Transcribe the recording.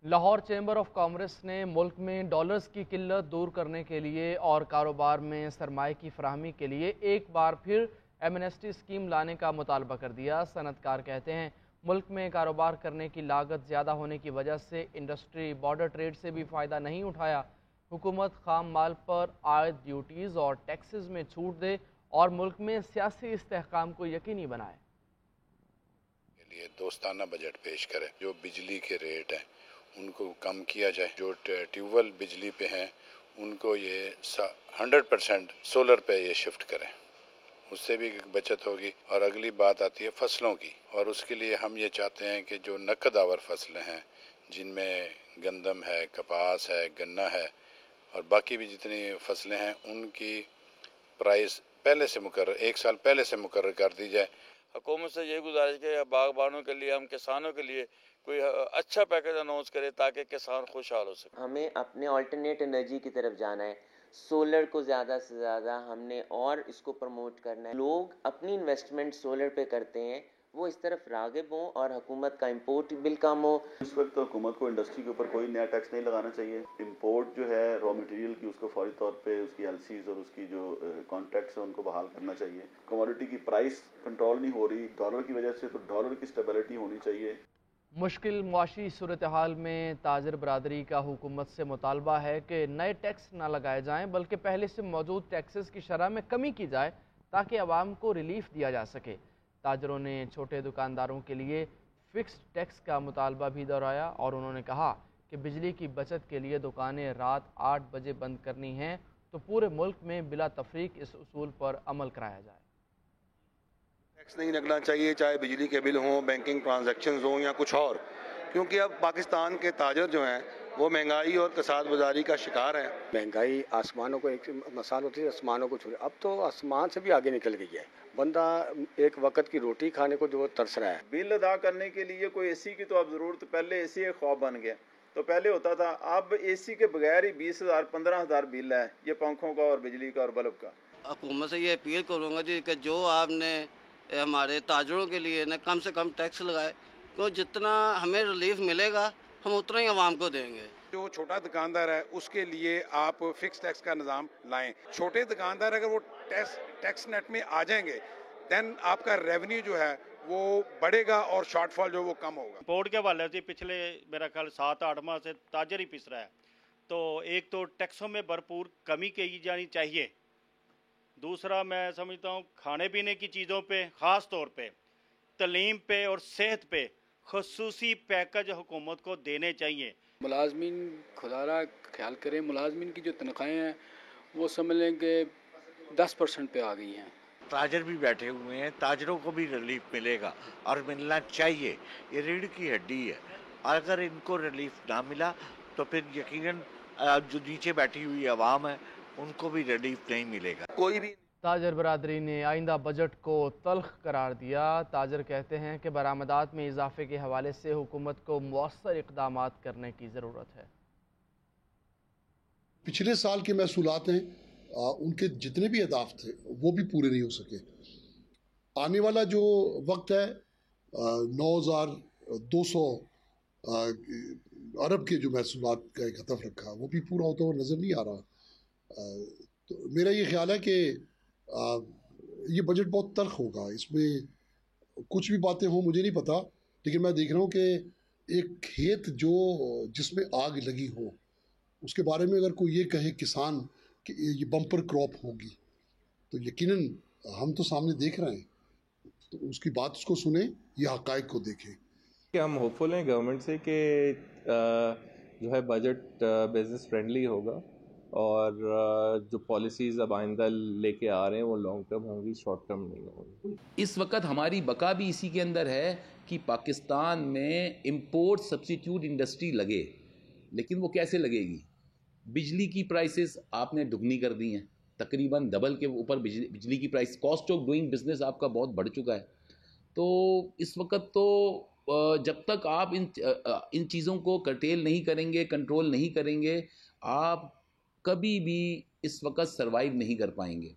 Lahore chamber of commerce نے ملک میں dollars کی قلت دور کرنے کے لیے اور کاروبار میں سرمایہ کی فراہمی کے لیے ایک بار پھر ایمنسٹی اسکیم لانے کا مطالبہ کر دیا۔ صنعت کار کہتے ہیں ملک میں کاروبار کرنے کی لاگت زیادہ ہونے کی وجہ سے انڈسٹری بارڈر ٹریڈ سے بھی فائدہ نہیں اٹھایا۔ حکومت خام مال پر عائد ڈیوٹیز اور ٹیکسز میں چھوٹ دے اور ملک میں سیاسی استحکام کو یقینی بنائے۔ لیے دوستانہ بجٹ پیش کرے، جو بجلی کے ریٹ ہیں ان کو کم کیا جائے، جو ٹیوب ویل بجلی پہ ہیں ان کو یہ 100% سولر پہ یہ شفٹ کریں، اس سے بھی بچت ہوگی۔ اور اگلی بات آتی ہے فصلوں کی، اور اس کے لیے ہم یہ چاہتے ہیں کہ جو نقد آور فصلیں ہیں جن میں گندم ہے، کپاس ہے، گنا ہے اور باقی بھی جتنی فصلیں ہیں ان کی پرائس پہلے سے مقرر 1 سال پہلے سے مقرر کر دی جائے۔ حکومت سے یہ گزارش کہ باغبانوں کے لیے، ہم کسانوں کے لیے کوئی اچھا پیکج اناؤنس کرے تاکہ کسان خوشحال ہو سکے۔ ہمیں اپنے آلٹرنیٹ انرجی کی طرف جانا ہے، سولر کو زیادہ سے زیادہ ہم نے اور اس کو پروموٹ کرنا ہے۔ لوگ اپنی انویسٹمنٹ سولر پہ کرتے ہیں، وہ اس طرف راغب ہوں اور حکومت کا امپورٹ بل کم ہو۔ اس وقت حکومت کو انڈسٹری کے اوپر کوئی نیا ٹیکس نہیں لگانا چاہیے۔ امپورٹ جو ہے را مٹیریل کی، اس کو فوری طور پہ اس کی LCs اور اس کی جو کانٹریکٹس ہیں ان کو بحال کرنا چاہیے۔ کموڈٹی کی پرائس کنٹرول نہیں ہو رہی ڈالر کی وجہ سے، تو ڈالر کی اسٹیبلٹی ہونی چاہیے۔ مشکل معاشی صورتحال میں تاجر برادری کا حکومت سے مطالبہ ہے کہ نئے ٹیکس نہ لگائے جائیں بلکہ پہلے سے موجود ٹیکسز کی شرح میں کمی کی جائے تاکہ عوام کو ریلیف دیا جا سکے۔ تاجروں نے چھوٹے دکانداروں کے لیے فکسڈ ٹیکس کا مطالبہ بھی دہرایا اور انہوں نے کہا کہ بجلی کی بچت کے لیے دکانیں رات 8 بجے بند کرنی ہیں تو پورے ملک میں بلا تفریق اس اصول پر عمل کرایا جائے۔ ٹیکس نہیں لگنا چاہیے، چاہے بجلی کے بل ہوں، بینکنگ ٹرانزیکشنز ہوں یا کچھ اور، کیونکہ اب پاکستان کے تاجر جو ہیں وہ مہنگائی اور کساد بازاری کا شکار ہیں۔ مہنگائی آسمانوں کو، ایک مثال ہوتی ہے آسمانوں کو چھو، اب تو آسمان سے بھی آگے نکل گئی ہے۔ بندہ ایک وقت کی روٹی کھانے کو جو ترس رہا ہے۔ بل ادا کرنے کے لیے کوئی AC کی تو اب ضرورت، پہلے AC ایک خواب بن گیا، تو پہلے ہوتا تھا، اب AC کے بغیر ہی 20,000 15,000 بل ہے، یہ پنکھوں کا اور بجلی کا اور بلب کا۔ حکومت سے یہ اپیل کروں گا جی کہ جو آپ نے ہمارے تاجروں کے لیے نا کم سے کم ٹیکس لگائے، تو جتنا ہمیں ریلیف ملے گا ہم اتنا ہی عوام کو دیں گے۔ جو چھوٹا دکاندار ہے اس کے لیے آپ فکس ٹیکس کا نظام لائیں۔ چھوٹے دکاندار اگر وہ ٹیکس نیٹ میں آ جائیں گے دین آپ کا ریونیو جو ہے وہ بڑھے گا اور شارٹ فال جو وہ کم ہوگا۔ امپورٹ کے حوالے سے پچھلے میرا خیال 7-8 ماہ سے تاجر ہی پس رہا ہے، تو ایک تو ٹیکسوں میں بھرپور کمی کی جانی چاہیے، دوسرا میں سمجھتا ہوں کھانے پینے کی چیزوں پہ، خاص طور پہ تعلیم پہ اور صحت پہ خصوصی پیکج حکومت کو دینے چاہیے۔ ملازمین خدا را خیال کریں، ملازمین کی جو تنخواہیں ہیں وہ سمجھ لیں کہ 10% پہ آ گئی ہیں۔ تاجر بھی بیٹھے ہوئے ہیں، تاجروں کو بھی ریلیف ملے گا اور ملنا چاہیے، یہ ریڑھ کی ہڈی ہے۔ اگر ان کو ریلیف نہ ملا تو پھر یقیناً جو نیچے بیٹھی ہوئی عوام ہے ان کو بھی ریلیف نہیں ملے گا۔ کوئی بھی تاجر برادری نے آئندہ بجٹ کو تلخ قرار دیا۔ تاجر کہتے ہیں کہ برآمدات میں اضافے کے حوالے سے حکومت کو مؤثر اقدامات کرنے کی ضرورت ہے۔ پچھلے سال کے محصولات ہیں، ان کے جتنے بھی اہداف تھے وہ بھی پورے نہیں ہو سکے۔ آنے والا جو وقت ہے 9,200 ارب کے جو محصولات کا ایک ہدف رکھا وہ بھی پورا ہوتا ہوا نظر نہیں آ رہا۔ تو میرا یہ خیال ہے کہ یہ بجٹ بہت تلخ ہوگا، اس میں کچھ بھی باتیں ہوں مجھے نہیں پتا، لیکن میں دیکھ رہا ہوں کہ ایک کھیت جس میں آگ لگی ہو اس کے بارے میں اگر کوئی یہ کہے کسان کہ یہ بمپر کراپ ہوگی تو یقیناً ہم تو سامنے دیکھ رہے ہیں، تو اس کی بات اس کو سنیں، یہ حقائق کو دیکھیں۔ ہم ہوپ فل ہیں گورنمنٹ سے کہ جو ہے بجٹ بزنس فرینڈلی ہوگا اور جو پالیسیز اب آئندہ لے کے آ رہے ہیں وہ لانگ ٹرم ہوں گی، شارٹ ٹرم نہیں ہوں گی۔ اس وقت ہماری بقا بھی اسی کے اندر ہے کہ پاکستان میں امپورٹ سبسٹیٹیوٹ انڈسٹری لگے، لیکن وہ کیسے لگے گی؟ بجلی کی پرائسز آپ نے دگنی کر دی ہیں، تقریباً ڈبل کے اوپر بجلی کی price, cost of doing business آپ کا بہت بڑھ چکا ہے۔ تو اس وقت تو جب تک آپ ان چیزوں کو کرٹیل نہیں کریں گے، کنٹرول نہیں کریں گے، آپ کبھی بھی اس وقت سروائیو نہیں کر پائیں گے۔